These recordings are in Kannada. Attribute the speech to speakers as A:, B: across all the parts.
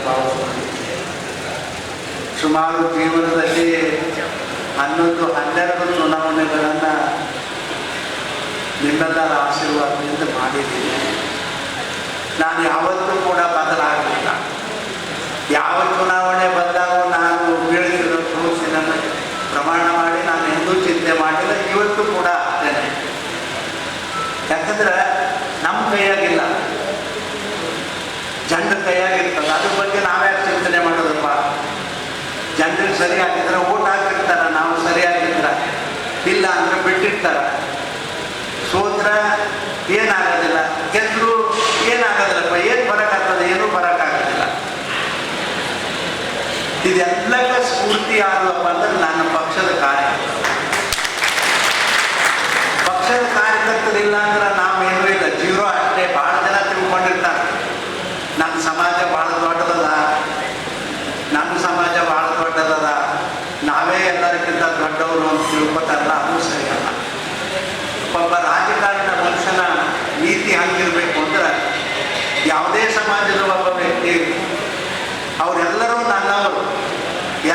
A: ಭಾವಿಸುತ್ತಿದ್ದೇನೆ. ಸುಮಾರು ಜೀವನದಲ್ಲಿ 11-12 ಚುನಾವಣೆಗಳನ್ನು ನಿಮ್ಮೆಲ್ಲರ ಆಶೀರ್ವಾದದಿಂದ ಮಾಡಿದ್ದೀನಿ. ನಾನು ಯಾವತ್ತೂ ಕೂಡ ಬದಲಾಗಲಿಲ್ಲ. ಯಾವ ಚುನಾವಣೆ ಬಂದಾಗ ನಾನು ಬೀಳಿಸಿರೋ ಸೋಸಿನನ್ನು ಪ್ರಮಾಣ ಮಾಡಿ ನಾನು ಎಂದೂ ಚಿಂತೆ ಮಾಡಿಲ್ಲ. ಇವತ್ತು ಕೂಡ ಆಗ್ತೇನೆ. ಯಾಕಂದ್ರೆ ನಮ್ಮ ಕೈಯಾಗಿಲ್ಲ, ಜನರ ಕೈಯಾಗಿರ್ತದೆ. ಅದ್ರ ಬಗ್ಗೆ ನಾವ್ಯಾಕೆ ಚಿಂತನೆ ಮಾಡೋದಪ್ಪ? ಜನರಿಗೆ ಸರಿಯಾಗಿದ್ರೆ ಓಟ್ ಹಾಕಿರ್ತಾರ, ನಾವು ಸರಿಯಾಗಿದ್ರ, ಇಲ್ಲ ಅಂದ್ರೆ ಬಿಟ್ಟಿರ್ತಾರ. ಸೋತ್ರ ಏನಾಗೋದಿಲ್ಲ, ಗೆದ್ರು ಏನಾಗೋದಿಲ್ಲಪ್ಪ. ಏನು ಬರೋಕ್ಕಾಗ್ತದೆ? ಏನೂ ಬರೋಕ್ಕಾಗೋದಿಲ್ಲ. ಇದೆಲ್ಲಕ್ಕ ಸ್ಫೂರ್ತಿ ಯಾರಪ್ಪ ಅಂದ್ರೆ ನನ್ನ ಪಕ್ಷದ ಕಾರ್ಯಕರ್ತರಿಲ್ಲ ಅಂದ್ರೆ ನಾವೇನೂ ಇಲ್ಲ, ಜೀರೋ ಅಷ್ಟೇ. ಭಾಳ ಜನ ತಿಳ್ಕೊಂಡಿರ್ತಾರೆ ನಮ್ಮ ಸಮಾಜ ಭಾಳ ದೊಡ್ಡದದ, ನಮ್ಮ ಸಮಾಜ ಭಾಳ ದೊಡ್ಡದದ, ನಾವೇ ಎಲ್ಲರಿಗಿಂತ ದೊಡ್ಡವರು ಅಂತ ತಿಳ್ಕೊತಾರಲ್ಲ, ಅದು ಸರಿಯಲ್ಲ. ಒಬ್ಬ ರಾಜಕಾರಣ ಮನುಷ್ಯನ ನೀತಿ ಹಂಗಿರ್ಬೇಕು ಅಂದ್ರೆ ಯಾವುದೇ ಸಮಾಜದ ಒಬ್ಬ ವ್ಯಕ್ತಿ ಅವರೆಲ್ಲರೂ ನನ್ನವರು,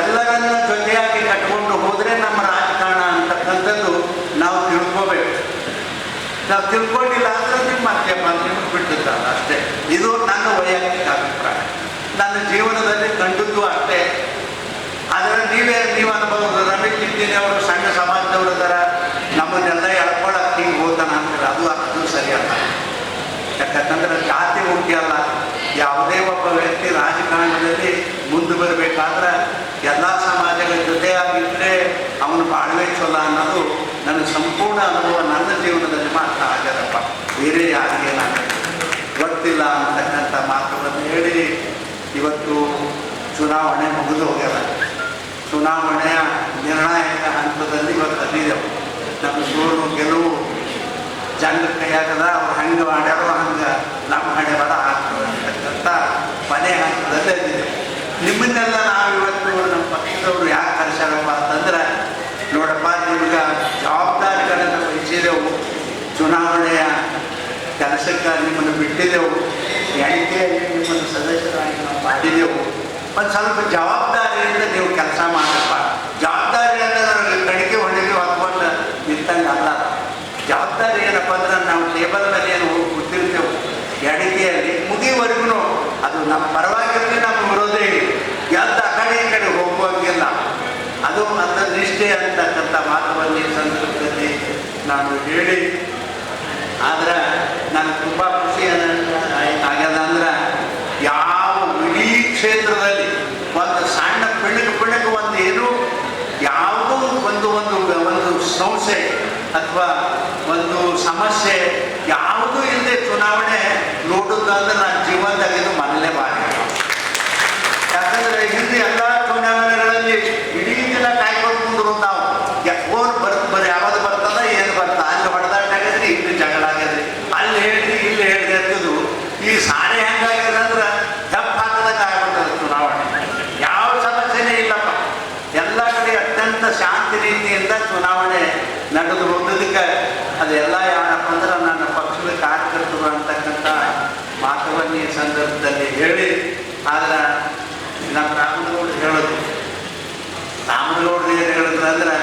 A: ಎಲ್ಲರನ್ನ ಜೊತೆಯಾಗಿ ಕಟ್ಕೊಂಡು ಹೋದರೆ ನಮ್ಮ ರಾಜಕಾರಣ ಅಂತಕ್ಕಂಥದ್ದು ನಾವು ತಿಳ್ಕೋಬೇಕು. ನಾವು ತಿಳ್ಕೊಂಡಿಲ್ಲ ಅಂದ್ರೆ ನಿಮ್ಮ ಮಧ್ಯಮ ನಿಮ್ಗೆ ಬಿಟ್ಟಿದ್ದಾರೆ ಅಷ್ಟೇ. ಇದು ನನ್ನ ವೈಯಕ್ತಿಕ ಅಭಿಪ್ರಾಯ. ನನ್ನ ಜೀವನದಲ್ಲಿ ಕಂಡದ್ದು ಅಷ್ಟೇ. ಆದರೆ ನೀವು ಅನ್ಬೋದು, ರಮೇಶ್ ಚಿಂತಿನಿ ಅವರು ಸಣ್ಣ ಸಮಾಜದವರು ಅದರ, ನಮ್ಮನ್ನೆಲ್ಲ ಎಳ್ಕೊಳಕ್ಕೆ ಹಿಂಗೆ ಹೋಗ್ತಾನ ಅಂತಾರೆ. ಅದು ಸರಿಯಲ್ಲ. ಯಾಕಂತಂದ್ರೆ ಜಾತಿ ಮುಖ್ಯ ಅಲ್ಲ. ಯಾವುದೇ ಒಬ್ಬ ವ್ಯಕ್ತಿ ರಾಜಕಾರಣದಲ್ಲಿ ಮುಂದೆ ಬರಬೇಕಾದ್ರೆ ಎಲ್ಲ ಸಮಾಜಗಳ ಜೊತೆಯಾಗಿದ್ದರೆ ಅವನು ಬಾಳ್ವೆ ಚೊಲ ಅನ್ನೋದು ನನ್ನ ಸಂಪೂರ್ಣ ಅನುಭವ. ನನ್ನ ಜೀವನದಲ್ಲಿ ಮಾತ್ರ ಆಗ್ಯದಪ್ಪ, ಬೇರೆ ಯಾರಿಗೇನಾಗ ಗೊತ್ತಿಲ್ಲ ಅಂತಕ್ಕಂಥ ಮಾತುಗಳನ್ನು ಹೇಳಿ ಇವತ್ತು ಚುನಾವಣೆ ಮುಗಿದು ಹೋಗ್ಯದ. ಚುನಾವಣೆಯ ನಿರ್ಣಾಯಕ ಹಂತದಲ್ಲಿ ಇವತ್ತು ಅಲ್ಲಿದ್ದೆವು. ನಮ್ಮ ಸೋಲು ಗೆಲುವು ಜನರ ಕೈಯಾಗದ. ಅವ್ರು ಹಂಗೆ ಮಾಡ್ಯಾರೋ ಹಂಗೆ ನಮ್ಮ ಹಣೆ ಬರ ಆಗ್ತದೆ ಅಂತಕ್ಕಂಥ ಮನೆ ಹಂತದಲ್ಲಿ ಅಲ್ಲಿದ್ದೆವು. ನಿಮ್ಮನ್ನೆಲ್ಲ ನಾವು ಇವತ್ತು ನಮ್ಮ ಪಕ್ಷದವರು ಯಾಕೆ ಕರೆಸ್ಯಾರಪ್ಪ ಅಂತಂದ್ರೆ, ನೋಡಪ್ಪ ನಿಮ್ಗೆ ಜವಾಬ್ದಾರಿಗಳನ್ನು ವಹಿಸಿದೆವು, ಚುನಾವಣೆಯ ಕೆಲಸಕ್ಕೆ ನಿಮ್ಮನ್ನು ಬಿಟ್ಟಿದ್ದೆವು, ಎಣಿಕೆಯಲ್ಲಿ ನಿಮ್ಮನ್ನು ಸದಸ್ಯರಾಗಿ ನಾವು ಮಾಡಿದೆವು. ಒಂದು ಸ್ವಲ್ಪ ಜವಾಬ್ದಾರಿಯಿಂದ ನೀವು ಕೆಲಸ ಮಾಡಪ್ಪ. ಜವಾಬ್ದಾರಿ ಅನ್ನೋದ್ರಲ್ಲಿ ಕಣಿಕೆ ಹೊಡೆದು ಹೊತ್ಕೊಂಡು ನಿಂತಂಗೆ ಅಲ್ಲ. ಜವಾಬ್ದಾರಿ ಏನಪ್ಪ ಅಂದ್ರೆ ನಾವು ಟೇಬಲ್ ಮೇಲೆ ಏನು ಹೋಗಿ ಕೂತಿರ್ತೇವೆ ಎಣಿಕೆಯಲ್ಲಿ ಮುಗಿವರೆಗೂ ಅದು ನಮ್ಮ ಪರವಾಗಿರಲಿ, ನಮ್ಮ ವಿರೋಧ ಎದ್ದ ಆ ಕಡೆ ಈ ಕಡೆ ಹೋಗುವಂಗಿಲ್ಲ. ಅದು ನನ್ನ ನಿಷ್ಠೆ ಅಂತಕ್ಕಂಥ ಮಾತುವನ್ನು ಈ ಸಂದರ್ಭದಲ್ಲಿ ನಾನು ಹೇಳಿ, ಆದ್ರೆ ನನಗೆ ತುಂಬ ಖುಷಿ ಆಗ್ಯದ ಅಂದ್ರೆ, ಯಾವ ಇಡೀ ಕ್ಷೇತ್ರದಲ್ಲಿ ಒಂದು ಸಣ್ಣ ಪಿಣಕ್ ಒಂದು ಏನು ಯಾವುದೋ ಒಂದು ಸಮಸ್ಯೆ ಅಥವಾ ಒಂದು ಸಮಸ್ಯೆ ಯಾವುದೂ ಇಲ್ಲದೆ ಚುನಾವಣೆ ನೋಡುವುದಂದ್ರೆ ನನ್ನ ಜೀವನದಾಗ ಇದು ಮೊದಲನೇ ಬಾರಿ. ಯಾಕಂದ್ರೆ ಹಿಂದೆ ಎಲ್ಲ ಚುನಾವಣೆಗಳಲ್ಲಿ ಇಡೀ ದಿನ ಕಾಯ್ಕೊಂಡು ಕುಂದ್ರು ನಾವು. ಫೋನ್ ಬರೀ ಯಾವುದು ಬರ್ತದ ಏನು ಬರ್ತದ, ಅಲ್ಲಿ ಹೊಡೆದಾಟ ಆಗ್ಯದ್ರಿ, ಇಲ್ಲಿ ಜಗಳ ಆಗ್ಯದ್ರಿ, ಅಲ್ಲಿ ಹೇಳಿದ್ರಿ ಇಲ್ಲಿ ಹೇಳಿದೆ ಅಂತಿದ್ರು. ಈ ಸಾರೆ ಹೆಂಗಾಗ್ಯದ ಅಂದ್ರೆ ದಪ್ಪ ಹಾಕದಾಗ ಆಗ್ಬಿಡ್ತದೆ ಚುನಾವಣೆ. ಯಾವ ಸಮಸ್ಯೆನೇ ಇಲ್ಲಪ್ಪ, ಎಲ್ಲ ಕಡೆ ಅತ್ಯಂತ ಶಾಂತಿ ರೀತಿಯಿಂದ ಚುನಾವಣೆ ನಡೆದು ಹೋಗೋದಕ್ಕೆ ಅದೆಲ್ಲ ಯಾರಪ್ಪ ಅಂದ್ರೆ ನನ್ನ ಪಕ್ಷದ ಕಾರ್ಯಕರ್ತರು ಅಂತಕ್ಕಂಥ ಮಾತುವನ್ನು ಈ ಸಂದರ್ಭದಲ್ಲಿ ಹೇಳಿ. ಆದ್ರೆ ನಮ್ಮ ರಾಮನಗೌಡರು ಹೇಳೋದು, ರಾಮನಗೌಡರು ಏನು ಹೇಳಿದ್ರು ಅಂದ್ರೆ,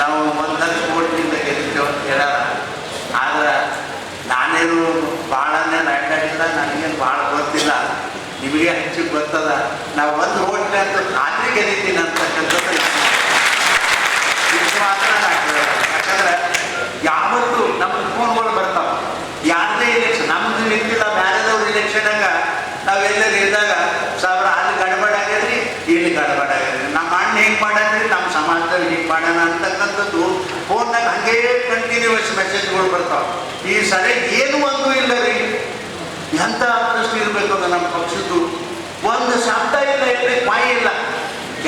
A: ನಾವು 1 ಲಕ್ಷ ಕೋಟಿಯಿಂದ ಗೆಲ್ಲಿದ್ದೇವೆ ಅಂತ ಹೇಳ್ಯಾರ. ಆದ್ರೆ ನಾನೇನು ಭಾಳನೇ ಅಡ್ಡಾಡಿಲ್ಲ, ನನಗೇನು ಭಾಳ ಗೊತ್ತಿಲ್ಲ, ನಿಮಗೆ ಹೆಚ್ಚಿಗೆ ಗೊತ್ತದ. ನಾವು 1 ಓಟ್ಲೆ ಅಂತ ಖಾತ್ರಿ ಗೆಲ್ಲಿದ್ದೀನಿ ಅಂತಕ್ಕಂಥದ್ದು ವಿಶ್ವಾಸ ಆಗ್ತದೆ. ಯಾಕಂದ್ರೆ ಯಾವತ್ತೂ ನಮಗೆ ಫೋನ್ಗಳು ಬರ್ತಾವೆ, ಯಾರದೇ ಇಲೆಕ್ಷನ್ ನಮ್ದು ನಿಂತಿಲ್ಲ, ಬ್ಯಾರೆದವ್ರ ಇಲೆಕ್ಷನಾಗ ನಾವೆಲ್ಲರೂ ಇದ್ದಾಗ ಸಾವಿರ ಅಲ್ಲಿ ಗಡಬಡ ಆಗ್ಯದ್ರಿ, ಇಲ್ಲಿ ಗಡಬಡ ಆಗ್ಯದ್ರಿ, ನಮ್ಮ ಅಣ್ಣ ಹಿಂಗೆ ಮಾಡಾದ್ರಿ, ನಮ್ಮ ಸಮಾಜದಲ್ಲಿ ಹಿಂಗೆ ಮಾಡೋಣ ಅಂತಕ್ಕಂಥದ್ದು ಫೋನ್ನಾಗ ಹಂಗೇ ಕಂಟಿನ್ಯೂಸ್ ಮೆಸೇಜ್ಗಳು ಬರ್ತಾವೆ. ಈ ಸರಿ ಏನು ಒಂದು ಇಲ್ಲ ರೀ, ಎಂಥ ಪ್ರಶ್ನೆ ಇರಬೇಕು ಅಂದ್ರೆ ನಮ್ಮ ಪಕ್ಷದ್ದು ಒಂದು ಶಬ್ದ ಇಲ್ಲ, ಎಲ್ಲಿ ಪಾಯಿ ಇಲ್ಲ,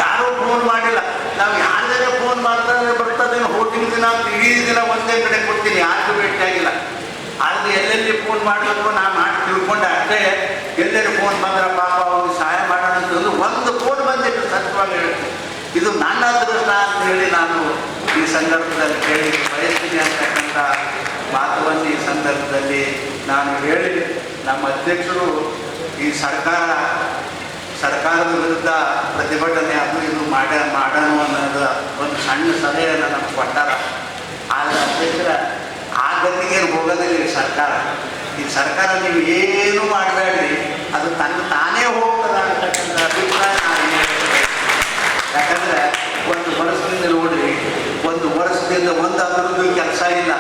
A: ಯಾರೂ ಫೋನ್ ಮಾಡಿಲ್ಲ. ನಾವು ಯಾರ್ದಾರೆ ಫೋನ್ ಮಾಡ್ತಾರೆ ಬರ್ತದೆ, ಹೋಟಿಂಗ್ ದಿನ ಇಡೀ ದಿನ ಒಂದೇ ಕಡೆ ಕೊಡ್ತೀನಿ, ಯಾರಿಗೂ ಭೇಟಿಯಾಗಿಲ್ಲ. ಆದರೆ ಎಲ್ಲೆಲ್ಲಿ ಫೋನ್ ಮಾಡಬೇಕು ನಾನು ಮಾಡಿ ತಿಳ್ಕೊಂಡೆ ಅಷ್ಟೇ. ಎಲ್ಲರೂ ಫೋನ್ ಬಂದ್ರೆ ಪಾಪ ಅವ್ರಿಗೆ ಸಹಾಯ ಮಾಡೋಣ ಅಂತಂದ್ರೆ ಒಂದು ಫೋನ್ ಬಂದಿಟ್ಟು ಸತ್ಯವಾಗಿ ಹೇಳ್ತೀನಿ. ಇದು ನನ್ನ ಅದೃಷ್ಟ ಅಂತ ಹೇಳಿ ನಾನು ಈ ಸಂದರ್ಭದಲ್ಲಿ ಹೇಳಿ ಬಯಸ್ತೀನಿ ಅಂತಕ್ಕಂಥ ಮಾತುವನ್ನು ಈ ಸಂದರ್ಭದಲ್ಲಿ ನಾನು ಹೇಳಿ, ನಮ್ಮ ಅಧ್ಯಕ್ಷರು ಈ ಸರ್ಕಾರ ವಿರುದ್ಧ ಪ್ರತಿಭಟನೆ ಅದು ಇದು ಮಾಡೋಣ ಅನ್ನೋದು ಒಂದು ಸಣ್ಣ ಸಲಹೆಯನ್ನು ನಮ್ಗೆ ಕೊಟ್ಟಾರ. ಆದರೆ ಅಧ್ಯಕ್ಷರ ಆ ಗತಿಗೆ ಹೋಗೋದಿಲ್ಲ ಈ ಸರ್ಕಾರ. ಈ ಸರ್ಕಾರ ನೀವು ಏನೂ ಮಾಡಬೇಡ್ರಿ, ಅದು ತಾನೇ ಹೋಗ್ತದೆ ಅಂತಕ್ಕಂಥ ಅಭಿಪ್ರಾಯ ನಾನು ಹೇಳ್ತೇನೆ. ಯಾಕಂದರೆ ಒಂದು ವರ್ಷದಿಂದ ನೋಡ್ರಿ, ಒಂದು ವರ್ಷದಿಂದ ಒಂದು ಅಭಿವೃದ್ಧಿ ಕೆಲಸ ಇಲ್ಲ.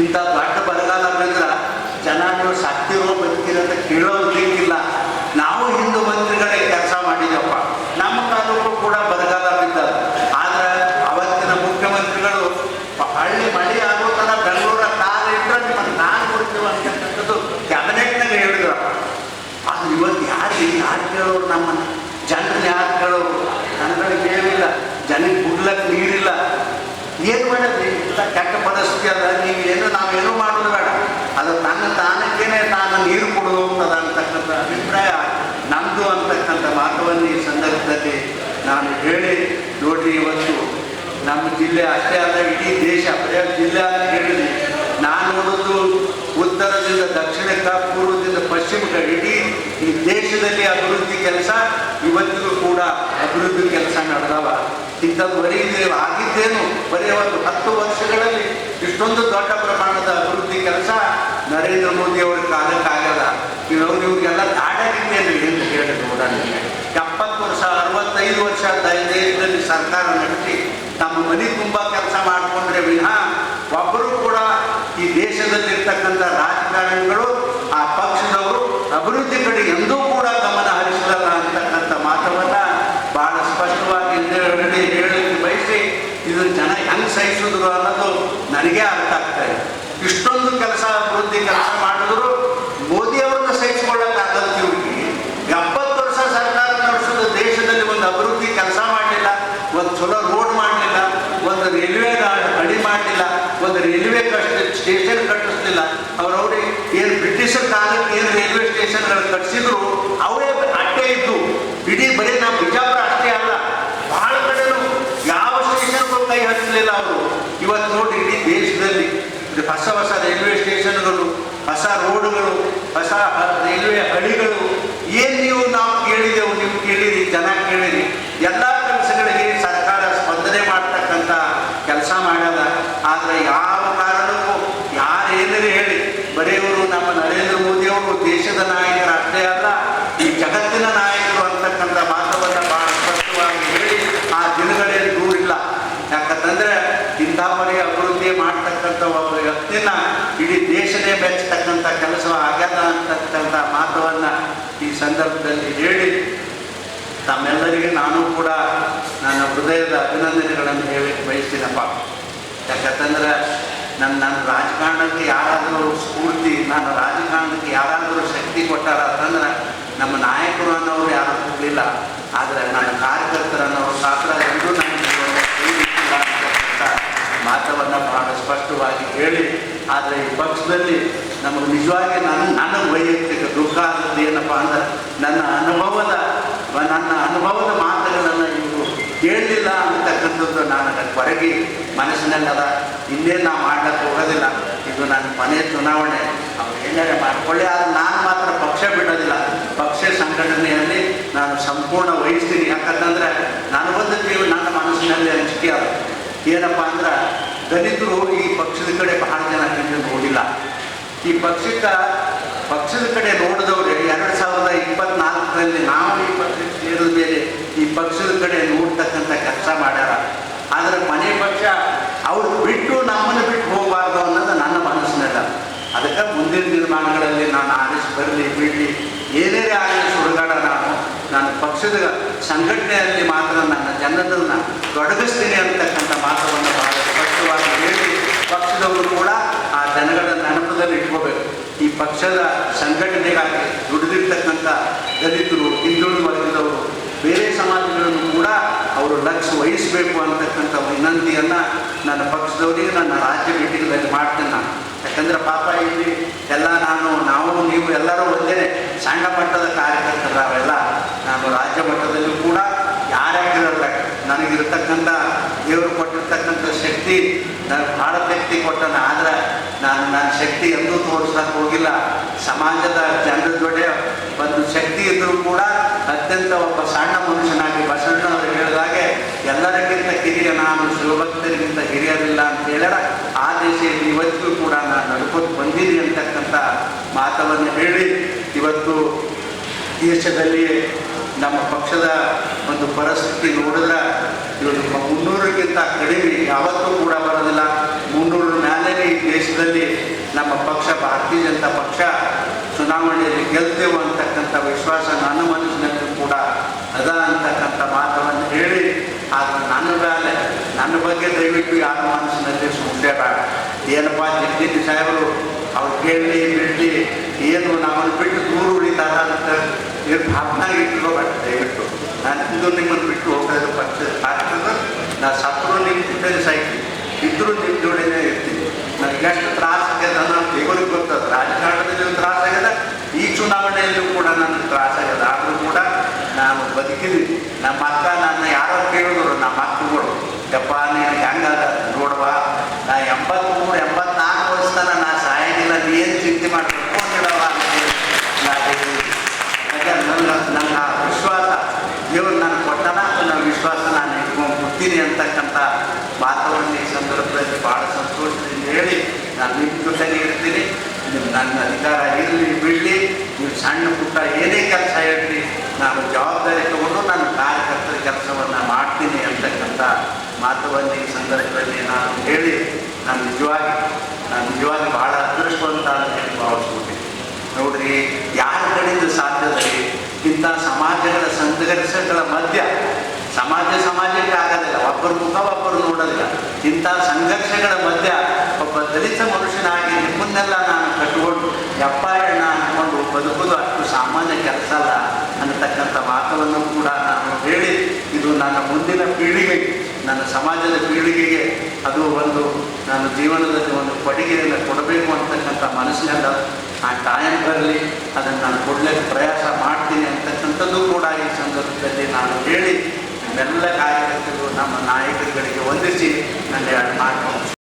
A: ಇಂಥ ದೊಡ್ಡ ಬರಗಾಲ ಬಿದ್ದರೆ ಜನ ನೀವು ಸತ್ತಿರೋ ಬದುಕಿರಂತ ಕೇಳೋದಿಲ್ಲ. ನಾವು ಹಿಂದೂ ಮಂತ್ರಿಗಳೇ ಕೆಲಸ ಮಾಡಿದಪ್ಪ, ನಮ್ಮ ತಾಲೂಕು ಕೂಡ ಬರಗಾಲ ಬಿದ್ದದು. ಆದರೆ ಅವತ್ತಿನ ಮುಖ್ಯಮಂತ್ರಿಗಳು ಹಳ್ಳಿ ಮಳೆ ಆಗೋ ಥರ ಬೆಂಗಳೂರ ಕಾಲ ಇಟ್ಟರೆ ನಿಮ್ಮನ್ನು ನಾನು ಕೊಡ್ತೀವಿ ಅಂತಕ್ಕಂಥದ್ದು ಕ್ಯಾಬಿನೆಟ್ನಾಗ ಹೇಳಿದ್ರಪ್ಪ. ಅದು ಇವತ್ತು ಯಾರು ಕೇಳೋರು? ನಮ್ಮನ್ನು ಜನರನ್ನ ಯಾರು ಕೇಳೋರು? ಜನಗಳಿಗೆ ಏನಿಲ್ಲ, ಜನಕ್ಕೆ ಕುಡ್ಲಕ್ಕೆ ನೀರಿಲ್ಲ. ಏನು ಮಾಡೋದು? ಇಂಥ ಕೆಟ್ಟ ಪರಿಸ್ಥಿತಿ ಅದ. ನಾವೇನು ಮಾಡೋದು ಬೇಡ, ಅದು ತಾನಕ್ಕೇನೆ ನಾನು ನೀರು ಕೊಡೋದು ಹೋಗ್ತದ ಅಂತಕ್ಕಂಥ ಅಭಿಪ್ರಾಯ ನಮ್ಮದು ಅಂತಕ್ಕಂಥ ಮಾತವನ್ನು ಈ ಸಂದರ್ಭದಲ್ಲಿ ನಾನು ಹೇಳಿ ನೋಡ್ರಿ. ಇವತ್ತು ನಮ್ಮ ಜಿಲ್ಲೆ ಅಷ್ಟೇ ಅಲ್ಲ, ಇಡೀ ದೇಶ ಬರೆಯ ಜಿಲ್ಲೆ ಅಂತ ಹೇಳಿದ್ವಿ. ನಾನು ನೋಡೋದು ಉತ್ತರದಿಂದ ದಕ್ಷಿಣಕ್ಕೆ, ಪೂರ್ವದಿಂದ ಪಶ್ಚಿಮಕ್ಕೆ, ಇಡೀ ಈ ದೇಶದಲ್ಲಿ ಅಭಿವೃದ್ಧಿ ಕೆಲಸ ಇವತ್ತಿಗೂ ಕೂಡ ಅಭಿವೃದ್ಧಿ ಕೆಲಸ ನಡೆದವ. ಇಂಥದ್ದು ಆಗಿದ್ದೇನು ಬರೀ ಒಂದು 10 ವರ್ಷಗಳಲ್ಲಿ ಇಷ್ಟೊಂದು ದೊಡ್ಡ ಪ್ರಮಾಣದ ಅಭಿವೃದ್ಧಿ ಕೆಲಸ ನರೇಂದ್ರ ಮೋದಿ ಅವರ ಕಾಲಕ್ಕಾಗಲ್ಲ. ಇವ್ರಿಗೆಲ್ಲ ತಾಡಾಗಿದ್ದೇನೆ ಎಂದು ಹೇಳಿ ನೋಡೋಣ. 70 ವರ್ಷ 65 ವರ್ಷ ದೇಶದಲ್ಲಿ ಸರ್ಕಾರ ನಡೆಸಿ ತಮ್ಮ ಮನೆ ತುಂಬ ಕೆಲಸ ಮಾಡಿಕೊಂಡ್ರೆ ವಿನಃ ಒಬ್ಬರು ಕೂಡ ಈ ದೇಶದಲ್ಲಿರ್ತಕ್ಕಂಥ ರಾಜಕಾರಣಿಗಳು, ಆ ಪಕ್ಷದವರು ಅಭಿವೃದ್ಧಿ ಕಡೆ ಎಂದೂ ಕೂಡ ಗಮನ ಹರಿಸಲ್ಲ ಅಂತಕ್ಕಂಥ ಮಾತವನ್ನು ಬಹಳ ಸ್ಪಷ್ಟವಾಗಿ ಹೇಳಲಿಕ್ಕೆ ಬಯಸಿ, ಇದು ಜನ ಹೆಂಗೆ ಸಹಿಸಿದ್ರು ಅನ್ನೋದು ನನಗೆ ಅರ್ಥ ಆಗ್ತಾ ಇದೆ. ಇಷ್ಟೊಂದು ಕೆಲಸ ಅಭಿವೃದ್ಧಿ ಕೆಲಸ ಮಾಡಿದ್ರು ಮೋದಿ ಅವ್ರನ್ನ ಸಹಿಸಿಕೊಳ್ಳಕ್ಕಾಗಲ್ಲ. ಇವ್ರಿಗೆ 70 ವರ್ಷ ಸರ್ಕಾರ ನಡೆಸೋದು ದೇಶದಲ್ಲಿ ಒಂದು ಅಭಿವೃದ್ಧಿ ಕೆಲಸ ಮಾಡಲಿಲ್ಲ, ಒಂದು ಚಲೋ ರೋಡ್ ಮಾಡಲಿಲ್ಲ, ಒಂದು ರೈಲ್ವೆ ಅಡಿ ಮಾಡಲಿಲ್ಲ, ಒಂದು ರೈಲ್ವೆ ಸ್ಟೇಷನ್ ಕಟ್ಟಿಸ್ಲಿಲ್ಲ. ಅವ್ರವ್ರಿಗೆ ಏನು ಬ್ರಿಟಿಷರ್ ಕಾಲಕ್ಕೆ ಏನು ರೈಲ್ವೆ ಸ್ಟೇಷನ್ಗಳು ಕಟ್ಟಿಸಿದ್ರು ಅವರೇ ಅಡ್ಡೆ ಇದ್ದು. ಇಡೀ ಬರೀ ನಾವು ಬಿಜಾಪುರ ಅಷ್ಟೇ ಅಲ್ಲ, ಬಹಳ ಕಡೆನೂ ಯಾವ ಸ್ಟೇಷನ್ಗಳು ಕೈ ಹಚ್ಚಲಿಲ್ಲ ಅವರು. ಇವತ್ತು ನೋಡಿ ಇಡೀ ದೇಶದಲ್ಲಿ ಹೊಸ ಹೊಸ ರೈಲ್ವೆ ಸ್ಟೇಷನ್ಗಳು, ಹೊಸ ರೋಡ್ಗಳು, ಹೊಸ ರೈಲ್ವೆ ಹಳಿಗಳು ಏನು ನಾವು ಕೇಳಿದೆವು, ನೀವು ಕೇಳಿರಿ, ಜನ ಕೇಳಿರಿ. ಎಲ್ಲ ಕೆಲಸಗಳಿಗೆ ಸರ್ಕಾರ ಸ್ಪಂದನೆ ಮಾಡ್ತಕ್ಕಂಥ ಕೆಲಸ ಮಾಡ್ಯದ. ಆದರೆ ಯಾವ ಕಾರಣಕ್ಕೂ ಯಾರೇನರೇ ಹೇಳಿ ಬರೆಯವರು ನಮ್ಮ ನರೇಂದ್ರ ಮೋದಿ ಅವರು ದೇಶದ ನಾಯಕರು ಅಷ್ಟೇ ಅಲ್ಲ, ಈ ಜಗತ್ತಿನ ನಾಯಕರು ಅಂತಕ್ಕಂಥ ಮಾತವನ್ನು ಬಹಳ ಸ್ಪಷ್ಟವಾಗಿ ಹೇಳಿ ಆ ದಿನಗಳೇನು ದೂರಿಲ್ಲ. ಯಾಕಂತಂದರೆ ಇಂಥ ಬರೀ ಅಭಿವೃದ್ಧಿ ಮಾಡ್ತಕ್ಕಂಥ ಒಬ್ಬ ವ್ಯಕ್ತಿನ ಇಡೀ ದೇಶನೇ ಮೆಚ್ಚತಕ್ಕಂಥ ಕೆಲಸ ಆಗ್ಯದ ಅಂತಕ್ಕಂಥ ಮಾತವನ್ನು ಈ ಸಂದರ್ಭದಲ್ಲಿ ಹೇಳಿ ತಮ್ಮೆಲ್ಲರಿಗೆ ನಾನು ಕೂಡ ನನ್ನ ಹೃದಯದ ಅಭಿನಂದನೆಗಳನ್ನು ಹೇಳಕ್ಕೆ ಬಯಸ್ತೀನಪ್ಪ. ಯಾಕಂತಂದ್ರೆ ನನ್ನ ರಾಜಕಾರಣಕ್ಕೆ ಯಾರಾದರೂ ಸ್ಫೂರ್ತಿ, ನನ್ನ ರಾಜಕಾರಣಕ್ಕೆ ಯಾರಾದರೂ ಶಕ್ತಿ ಕೊಟ್ಟಾರ ಅಂತಂದ್ರೆ ನಮ್ಮ ನಾಯಕರು ಅನ್ನೋರು ಯಾರು ಕೊಡಲಿಲ್ಲ. ಆದರೆ ನನ್ನ ಕಾರ್ಯಕರ್ತರನ್ನವರು ಶಾಸ್ತ್ರ ಎಂದೂ ನನಗೆ ಮಾತವನ್ನು ಬಹಳ ಸ್ಪಷ್ಟವಾಗಿ ಹೇಳಿ, ಆದರೆ ಈ ಪಕ್ಷದಲ್ಲಿ ನಮಗೆ ನಿಜವಾಗಿ ನನ್ನ ವೈಯಕ್ತಿಕ ದುಃಖ ಆದದ್ದು ಏನಪ್ಪ ಅಂದ್ರೆ ನನ್ನ ಅನುಭವದ ಮಾತುಗಳನ್ನು ಇವರು ಕೇಳಲಿಲ್ಲ ಅಂತಕ್ಕಂಥದ್ದು ನಾನು ಹೊರಗೆ ಮನಸ್ಸಿನಲ್ಲದ. ಇನ್ನೇನು ನಾವು ಮಾಡ್ಲಿಕ್ಕೆ ಹೋಗೋದಿಲ್ಲ, ಇದು ನನ್ನ ಮನೆ ಚುನಾವಣೆ, ಅವ್ರು ಏನಾರೇ ಮಾಡಿಕೊಳ್ಳಿ. ಆದರೆ ನಾನು ಮಾತ್ರ ಪಕ್ಷ ಬಿಡೋದಿಲ್ಲ. ಪಕ್ಷ ಸಂಘಟನೆಯಲ್ಲಿ ನಾನು ಸಂಪೂರ್ಣ ವಹಿಸ್ತೀನಿ. ಯಾಕಂತಂದರೆ ನನಗೊಂದು ನನ್ನ ಮನಸ್ಸಿನಲ್ಲಿ ಹಂಚಿಕೆ ಅದು ಏನಪ್ಪ ಅಂದ್ರೆ ದಲಿತರು ಈ ಪಕ್ಷದ ಕಡೆ ಬಹಳ ಜನ ಹಿಂದೆ ನೋಡಿಲ್ಲ. ಈ ಪಕ್ಷದ ಕಡೆ ನೋಡಿದವ್ರೆ 2024ರಲ್ಲಿ ನಾವು ಈ ಪಕ್ಷಕ್ಕೆ ಸೇರಿದ ಮೇಲೆ ಈ ಪಕ್ಷದ ಕಡೆ ನೋಡ್ತಕ್ಕಂಥ ಕೆಲಸ ಮಾಡ್ಯಾರ. ಆದರೆ ಮನೆ ಪಕ್ಷ ಅವ್ರು ಬಿಟ್ಟು ನಮ್ಮನ್ನು ಬಿಟ್ಟು ಹೋಗಬಾರ್ದು ಅನ್ನೋದು ನನ್ನ ಮನಸ್ಸಿನಲ್ಲ. ಅದಕ್ಕೆ ಮುಂದಿನ ನಿರ್ಮಾಣಗಳಲ್ಲಿ ನಾನು ಆರಿಸಿ ಬರಲಿ ಬಿಡಲಿ ಏನೇನೇ ಆಗಲಿ ಸುಡುಗಾಡ ನಾನು ಪಕ್ಷದ ಸಂಘಟನೆಯಲ್ಲಿ ಮಾತ್ರ ನನ್ನ ಜನರನ್ನು ತೊಡಗಿಸ್ತೀನಿ ಅಂತಕ್ಕಂಥ ಮಾತನ್ನು ಬಹಳ ಸ್ಪಷ್ಟವಾಗಿ ಹೇಳಿ ಪಕ್ಷದವರು ಕೂಡ ಆ ಜನಗಳ ನೆನಪದಲ್ಲಿ ಇಟ್ಕೋಬೇಕು. ಈ ಪಕ್ಷದ ಸಂಘಟನೆಗಾಗಿ ದುಡಿದಿರ್ತಕ್ಕಂಥ ದಲಿತರು, ಹಿಂದುಳಿದ ವರ್ಗದವರು, ಬೇರೆ ಸಮಾಜಗಳನ್ನು ಕೂಡ ಅವರು ಲಕ್ಷ್ಯ ವಹಿಸಬೇಕು ಅಂತಕ್ಕಂಥ ವಿನಂತಿಯನ್ನು ನನ್ನ ಪಕ್ಷದವರಿಗೆ ನನ್ನ ರಾಜ್ಯ ಮೀಟಿಂಗ್ನಲ್ಲಿ ಮಾಡ್ತೇನೆ ನಾನು. ಯಾಕಂದರೆ ಪಾಪ ಇಲ್ಲಿ ಎಲ್ಲ ನಾವು ನೀವು ಎಲ್ಲರೂ ಒಂದೇ ಸಣ್ಣ ಮಟ್ಟದ ಕಾರ್ಯಕರ್ತರು ನಾವೆಲ್ಲ. ನಾನು ರಾಜ್ಯ ಮಟ್ಟದಲ್ಲೂ ಕೂಡ ಯಾರ್ಯಾಗಿರಲ್ಲ, ನನಗಿರ್ತಕ್ಕಂಥ ದೇವರು ಕೊಟ್ಟಿರ್ತಕ್ಕಂಥ ಶಕ್ತಿ ನನಗೆ ಭಾಳ ವ್ಯಕ್ತಿ ಕೊಟ್ಟನ. ಆದರೆ ನನ್ನ ಶಕ್ತಿ ಎಂದೂ ತೋರಿಸ್ಲಿಕ್ಕೆ ಹೋಗಿಲ್ಲ. ಸಮಾಜದ ಜನರ ಜೊತೆ ಒಂದು ಶಕ್ತಿ ಇದ್ದರೂ ಕೂಡ ಅತ್ಯಂತ ಕ್ಷೇತ್ರದಿಂದ ಒಬ್ಬ ಸಣ್ಣ ಮನುಷ್ಯನಾಗಿ ಬಸವಣ್ಣವರು ಹೇಳಿದಾಗೆ ಎಲ್ಲರಿಗಿಂತ ಕಿರಿಯ ನಾನು ಶಿವಭಕ್ತರಿಗಿಂತ ಹಿರಿಯರಿಲ್ಲ ಅಂತ ಹೇಳಿದ ಆ ದಿಶೆಯಲ್ಲಿ ಇವತ್ತಿಗೂ ಕೂಡ ನಾನು ನಡ್ಕೊಂಡು ಬಂದೀನಿ ಅಂತಕ್ಕಂಥ ಮಾತವನ್ನು ಹೇಳಿ, ಇವತ್ತು ದೇಶದಲ್ಲಿ ನಮ್ಮ ಪಕ್ಷದ ಒಂದು ಪರಿಸ್ಥಿತಿ ನೋಡಿದ್ರೆ ಇವತ್ತು 300ಕ್ಕಿಂತ ಕಡಿಮೆ ಯಾವತ್ತೂ ಕೂಡ ಬರೋದಿಲ್ಲ. 300 ಮೇಲೆ ಈ ದೇಶದಲ್ಲಿ ನಮ್ಮ ಪಕ್ಷ ಭಾರತೀಯ ಜನತಾ ಪಕ್ಷ ಚುನಾವಣೆಯಲ್ಲಿ ಗೆಲ್ತೇವೆ ಅಂತಕ್ಕಂಥ ವಿಶ್ವಾಸ ನನ್ನ ಮನಸ್ಸಿನಲ್ಲಿ ಕೂಡ ಅದ ಅಂತಕ್ಕಂಥ ಮಾತನ್ನು ಹೇಳಿ, ಆದರೆ ನನ್ನ ಬಗ್ಗೆ ದಯವಿಟ್ಟು ಯಾರ ಮನಸ್ಸಿನಲ್ಲಿ ಸುಮ್ಮನೆ ಬೇಡ. ಏನಪ್ಪ ಜಗದೀಶ್ ಸಾಹೇಬರು ಅವ್ರು ಕೇಳಲಿ ಬಿಡಲಿ ಏನು ನಮ್ಮನ್ನು ಬಿಟ್ಟು ದೂರ ಉಳಿತಾರ ಅಂತ ಭಾವನೆ ಇಟ್ಕೋಬೇಡ. ದಯವಿಟ್ಟು ನಾನು ಇದು ನಿಮ್ಮನ್ನು ಬಿಟ್ಟು ಹೋಗೋದು ಪಕ್ಷದ ಕಾರ್ಯಕ್ರಮ. ನಾನು ಸತ್ರು ನಿಮ್ಮ ಜೊತೆ ಸಾಯ್ತೀನಿ, ಇದ್ದರೂ ನಿಮ್ಮ ಜೋಡಿನೇ ಇರ್ತೀನಿ. ನನಗೆ ಎಷ್ಟು ತ್ರಾಸ ಆಗ್ಯದ ಅನ್ನೋ ದೇವರಿಗೆ ಗೊತ್ತದ. ರಾಜಕಾರಣದಲ್ಲಿ ತ್ರಾಸ ಆಗ್ಯದ, ಈ ಚುನಾವಣೆಯಲ್ಲೂ ಕೂಡ ನನಗೆ ತ್ರಾಸ ಆಗ್ಯದ. ಆದರೂ ಕೂಡ ನಾನು ಬದುಕಿದ್ದೀನಿ. ನಮ್ಮ ಅಕ್ಕ ನನ್ನ ಯಾರೋ ಕೇಳಿದ್ರು, ನಮ್ಮ ಅಕ್ಕಗಳು ಯಪ್ಪ ನೀನು ಹೆಂಗದ ನೋಡುವ, ನಾ 83 84 ವರ್ಷ ನಾ ಸಾಯಂಗಿಲ್ಲ, ನೀ ಏನು ಚಿಂತೆ ಮಾಡ್ಕೊಂಡವ ನನ್ನ ವಿಶ್ವಾಸ ದೇವರು ನಾನು ಕೊಟ್ಟನ ನನ್ನ ವಿಶ್ವಾಸ ನಾನು ಇಟ್ಕೊಂಡು ಕೊಡ್ತೀನಿ ಅಂತಕ್ಕಂಥ ಮಾತವನ್ನು ಈ ಸಂದರ್ಭದಲ್ಲಿ ಭಾಳ ಸಂತೋಷದಿಂದ ಹೇಳಿ, ನಾನು ನಿಮ್ಮ ಜೊತೆಗೆ ಇರ್ತೀನಿ. ನನ್ನ ಅಧಿಕಾರ ಇರಲಿ ಬಿಡಲಿ, ನೀವು ಸಣ್ಣ ಪುಟ್ಟ ಏನೇ ಕೆಲಸ ಹೇಳಿ ನಾನು ಜವಾಬ್ದಾರಿ ತಗೊಂಡು ನನ್ನ ಕಾರ್ಯಕರ್ತರ ಕೆಲಸವನ್ನು ಮಾಡ್ತೀನಿ ಅಂತಕ್ಕಂಥ ಮಾತವನ್ನು ಈ ಸಂದರ್ಭದಲ್ಲಿ ನಾನು ಹೇಳಿ, ನಾನು ನಿಜವಾಗಿ ಭಾಳ ಅದೃಷ್ಟವಂತ ಅಂತ ಹೇಳಿ ಭಾವಿಸ್ಬಿಟ್ಟಿದ್ದೀನಿ. ನೋಡ್ರಿ, ಯಾರ ಕಡೆಯಿಂದ ಸಾಧ್ಯದಲ್ಲಿ ಇಂಥ ಸಮಾಜಗಳ ಸಂಘರ್ಷಗಳ ಮಧ್ಯ ಸಮಾಜಕ್ಕೆ ಆಗೋದಿಲ್ಲ, ಒಬ್ಬರು ಮುಖ ಒಬ್ಬರು ನೋಡೋದಿಲ್ಲ. ಇಂಥ ಸಂಘರ್ಷಗಳ ಮಧ್ಯ ಒಬ್ಬ ದಲಿತ ಮನುಷ್ಯನಾಗಿ ನಿಮ್ಮನ್ನೆಲ್ಲ ನಾನು ಕಟ್ಟಿಕೊಂಡು ಯಪ್ಪ ಎಣ್ಣ ಅಂದ್ಕೊಂಡು ಬದುಕೋದು ಅಷ್ಟು ಸಾಮಾನ್ಯ ಕೆಲಸ ಅಲ್ಲ ಅನ್ನತಕ್ಕಂಥ ಮಾತನ್ನು ಕೂಡ ನಾನು ಹೇಳಿ, ಇದು ನನ್ನ ಮುಂದಿನ ಪೀಳಿಗೆಗೆ, ನನ್ನ ಸಮಾಜದ ಪೀಳಿಗೆಗೆ ಅದು ಒಂದು ನಾನು ಜೀವನದಲ್ಲಿ ಒಂದು ಕೊಡುಗೆಯನ್ನು ಕೊಡಬೇಕು ಅಂತಕ್ಕಂಥ ಮನಸ್ಸಿನಿಂದ ಆ ಟೈಮ್ ಬರಲಿ, ಅದನ್ನು ನಾನು ಕೊಡಲಿಕ್ಕೆ ಪ್ರಯಾಸ ಮಾಡ್ತೀನಿ ಅಂತಕ್ಕಂಥದ್ದು ಕೂಡ ಈ ಸಂದರ್ಭದಲ್ಲಿ ನಾನು ಹೇಳಿ, ನಿಮ್ಮೆಲ್ಲ ಕಾರ್ಯಕರ್ತರು ನಮ್ಮ ನಾಯಕರುಗಳಿಗೆ ವಂದಿಸಿ ನನ್ನ ಮಾತು